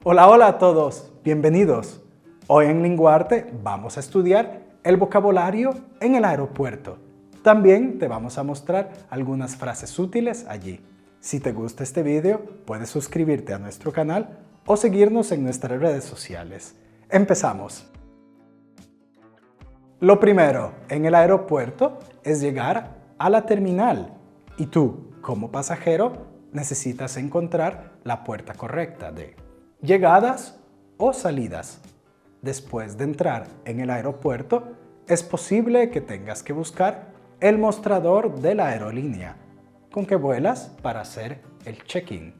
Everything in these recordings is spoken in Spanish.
Hola, hola a todos, bienvenidos. Hoy en Linguarte vamos a estudiar el vocabulario en el aeropuerto. También te vamos a mostrar algunas frases útiles allí. Si te gusta este video, puedes suscribirte a nuestro canal o seguirnos en nuestras redes sociales. ¡Empezamos! Lo primero en el aeropuerto es llegar a la terminal y tú, como pasajero, necesitas encontrar la puerta correcta de llegadas o salidas. Después de entrar en el aeropuerto, es posible que tengas que buscar el mostrador de la aerolínea con que vuelas para hacer el check-in.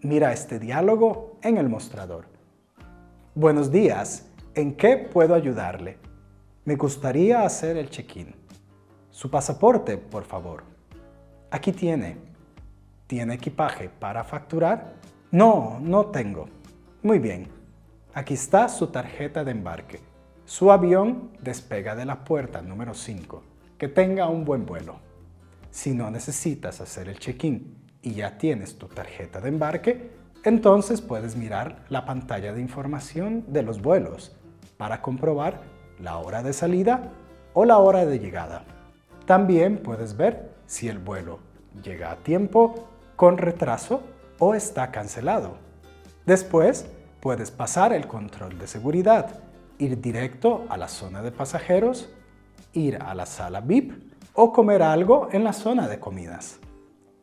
Mira este diálogo en el mostrador. Buenos días, ¿en qué puedo ayudarle? Me gustaría hacer el check-in. Su pasaporte, por favor. Aquí tiene. ¿Tiene equipaje para facturar? No, no tengo. Muy bien. Aquí está su tarjeta de embarque. Su avión despega de la puerta número 5. Que tenga un buen vuelo. Si no necesitas hacer el check-in y ya tienes tu tarjeta de embarque, entonces puedes mirar la pantalla de información de los vuelos para comprobar la hora de salida o la hora de llegada. También puedes ver si el vuelo llega a tiempo, con retraso o está cancelado. Después, puedes pasar el control de seguridad, ir directo a la zona de pasajeros, ir a la sala VIP o comer algo en la zona de comidas.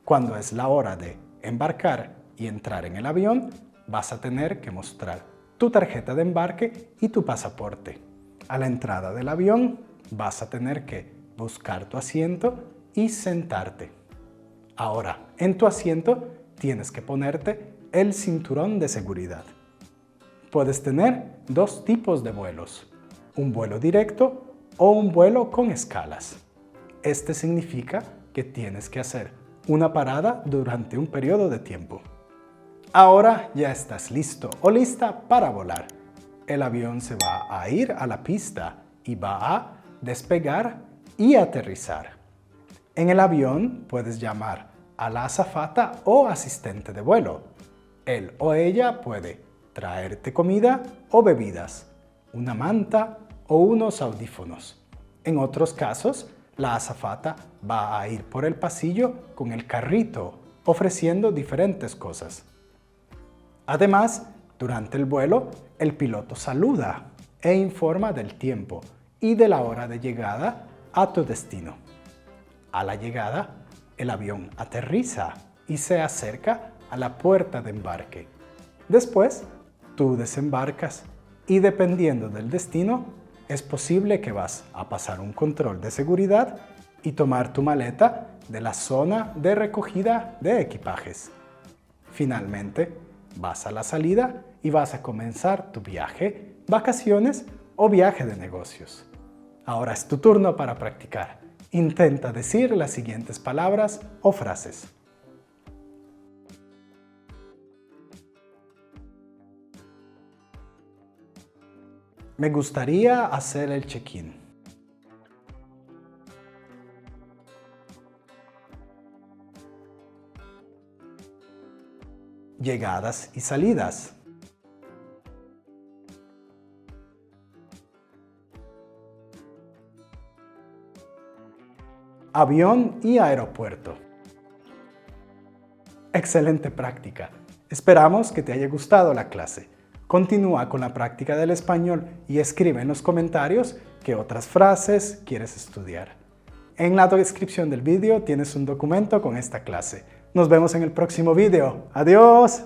Cuando es la hora de embarcar y entrar en el avión, vas a tener que mostrar tu tarjeta de embarque y tu pasaporte. A la entrada del avión, vas a tener que buscar tu asiento y sentarte. Ahora, en tu asiento, tienes que ponerte el cinturón de seguridad. Puedes tener dos tipos de vuelos, un vuelo directo o un vuelo con escalas. Este significa que tienes que hacer una parada durante un periodo de tiempo. Ahora ya estás listo o lista para volar. El avión se va a ir a la pista y va a despegar y aterrizar. En el avión puedes llamar a la azafata o asistente de vuelo. Él o ella puede traerte comida o bebidas, una manta o unos audífonos. En otros casos, la azafata va a ir por el pasillo con el carrito, ofreciendo diferentes cosas. Además, durante el vuelo, el piloto saluda e informa del tiempo y de la hora de llegada a tu destino. A la llegada, el avión aterriza y se acerca a la puerta de embarque. Después, tú desembarcas y dependiendo del destino, es posible que vas a pasar un control de seguridad y tomar tu maleta de la zona de recogida de equipajes. Finalmente, vas a la salida y vas a comenzar tu viaje, vacaciones o viaje de negocios. Ahora es tu turno para practicar. Intenta decir las siguientes palabras o frases. Me gustaría hacer el check-in. Llegadas y salidas. Avión y aeropuerto. Excelente práctica. Esperamos que te haya gustado la clase. Continúa con la práctica del español y escribe en los comentarios qué otras frases quieres estudiar. En la descripción del vídeo tienes un documento con esta clase. Nos vemos en el próximo vídeo. ¡Adiós!